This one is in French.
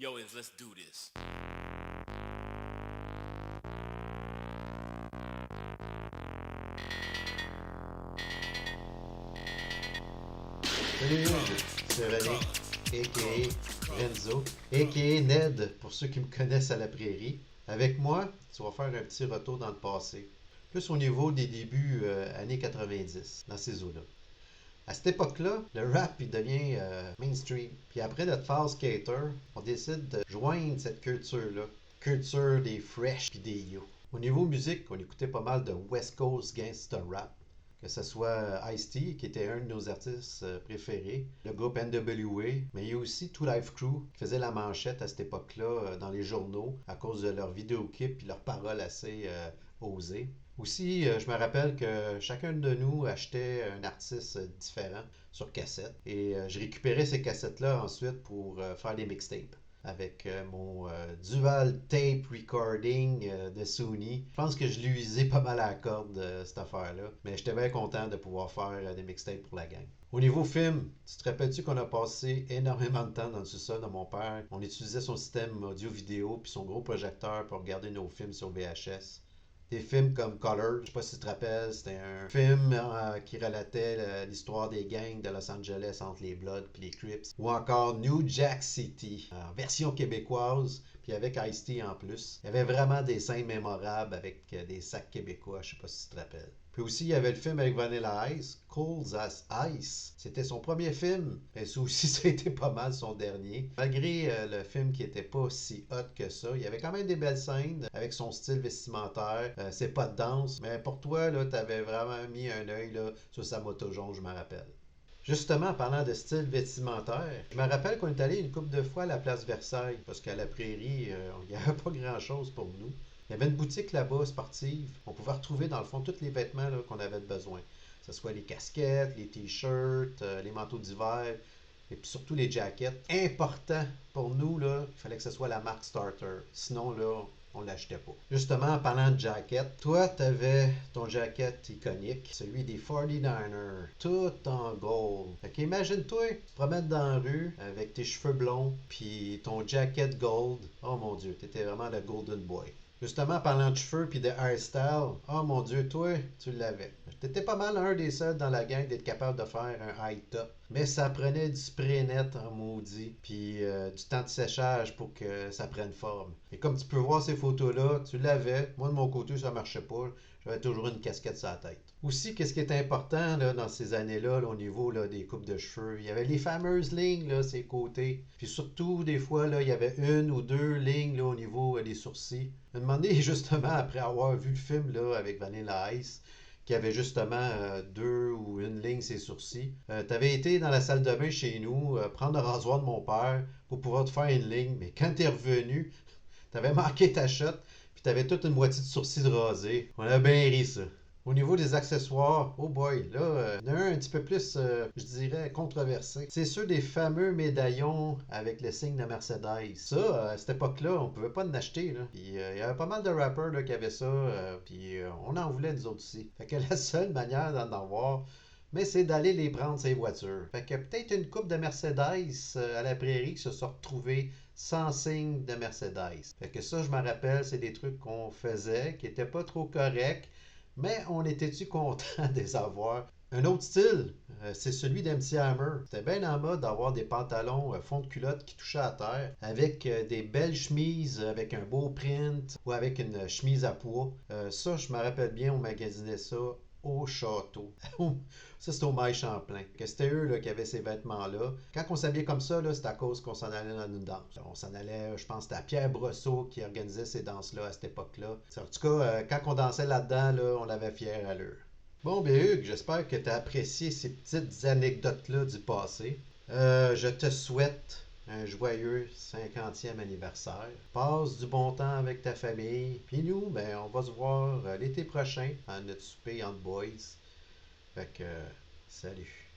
Yo, let's do this. Salut Hugues, c'est René, a.k.a. Renzo, a.k.a. Ned, pour ceux qui me connaissent à la prairie. Avec moi, tu vas faire un petit retour dans le passé, plus au niveau des débuts années 90, dans ces eaux-là. À cette époque-là, le rap il devient mainstream. Puis après notre phase skater, on décide de joindre cette culture-là. Culture des fresh puis des yo. Au niveau musique, on écoutait pas mal de West Coast gangster rap. Que ce soit Ice-T, qui était un de nos artistes préférés, le groupe NWA, mais il y a aussi Two Life Crew, qui faisait la manchette à cette époque-là dans les journaux à cause de leurs vidéoclips et leurs paroles assez osées. Aussi, je me rappelle que chacun de nous achetait un artiste différent sur cassette et je récupérais ces cassettes-là ensuite pour faire des mixtapes avec mon Dual Tape Recording de Sony. Je pense que je l'ai usé pas mal à la corde, cette affaire-là. Mais j'étais bien content de pouvoir faire des mixtapes pour la gang. Au niveau film, tu te rappelles-tu qu'on a passé énormément de temps dans le sous-sol de mon père? On utilisait son système audio-vidéo puis son gros projecteur pour regarder nos films sur VHS. Des films comme Color, je sais pas si tu te rappelles, c'était un film qui relatait l'histoire des gangs de Los Angeles entre les Bloods et les Crips. Ou encore New Jack City, en version québécoise, puis avec Ice-T en plus. Il y avait vraiment des scènes mémorables avec des sacs québécois, je sais pas si tu te rappelles. Puis aussi, il y avait le film avec Vanilla Ice, Cold as Ice. C'était son premier film, mais ça aussi, ça a été pas mal son dernier. Malgré le film qui était pas si hot que ça, il y avait quand même des belles scènes avec son style vestimentaire, ses pas de danse. Mais pour toi, là, t'avais vraiment mis un œil là, sur sa moto jaune, je me rappelle. Justement, en parlant de style vestimentaire, je me rappelle qu'on est allé une couple de fois à la place Versailles, parce qu'à la prairie, il n'y avait pas grand-chose pour nous. Il y avait une boutique là-bas sportive. On pouvait retrouver dans le fond tous les vêtements là, qu'on avait besoin. Que ce soit les casquettes, les t-shirts, les manteaux d'hiver, et puis surtout les jackets. Important pour nous, là, il fallait que ce soit la marque Starter. Sinon, là, on l'achetait pas. Justement, en parlant de jacket, toi, t'avais ton jacket iconique, celui des 49ers, tout en gold. Fait qu'imagine-toi, tu te promènes dans la rue avec tes cheveux blonds, puis ton jacket gold. Oh mon Dieu, t'étais vraiment le golden boy. Justement, parlant de cheveux puis de hairstyle, oh mon Dieu, toi, tu l'avais. T'étais pas mal un des seuls dans la gang d'être capable de faire un high top. Mais ça prenait du spray net en maudit, puis du temps de séchage pour que ça prenne forme. Et comme tu peux voir ces photos-là, tu l'avais. Moi, de mon côté, ça marchait pas. J'avais toujours une casquette sur la tête. Aussi, qu'est-ce qui est important là, dans ces années-là, là, au niveau là, des coupes de cheveux? Il y avait les fameuses lignes, là, ces côtés. Puis surtout, des fois, là, il y avait une ou deux lignes là, au niveau des sourcils. Un moment donné, justement, après avoir vu le film là, avec Vanilla Ice, qui avait justement deux ou une ligne ses sourcils. Tu avais été dans la salle de bain chez nous, prendre le rasoir de mon père pour pouvoir te faire une ligne, mais quand tu es revenu, tu avais manqué ta shot, puis tu avais toute une moitié de sourcil de rasé. On a bien ri ça. Au niveau des accessoires, oh boy, là, il y en a un petit peu plus, je dirais, controversé. C'est ceux des fameux médaillons avec le signe de Mercedes. Ça, à cette époque-là, on pouvait pas en acheter. Là. Puis, il y avait pas mal de rappers là, qui avaient ça, puis on en voulait nous autres aussi. Fait que la seule manière d'en avoir, mais c'est d'aller les prendre ces voitures. Fait que peut-être une coupe de Mercedes à la prairie qui se sont retrouvés sans signe de Mercedes. Fait que ça, je me rappelle, c'est des trucs qu'on faisait qui étaient pas trop corrects, mais on était-tu content de les avoir? Un autre style, c'est celui d'MC Hammer. C'était bien en mode d'avoir des pantalons fond de culotte qui touchaient à terre, avec des belles chemises, avec un beau print, ou avec une chemise à pois. Ça, je me rappelle bien, on magasinait ça au château. Ça, c'était au Mail Champlain. Que c'était eux là, qui avaient ces vêtements-là. Quand on s'habillait comme ça, là, c'est à cause qu'on s'en allait dans une danse. On s'en allait, je pense, c'était à Pierre Brosseau qui organisait ces danses-là à cette époque-là. En tout cas, quand on dansait là-dedans, là, on avait fière allure. Bon, bien Hugues, j'espère que tu as apprécié ces petites anecdotes-là du passé. Je te souhaite un joyeux 50e anniversaire. Passe du bon temps avec ta famille. Puis nous, ben, on va se voir l'été prochain à notre souper entre boys. Fait que, salut.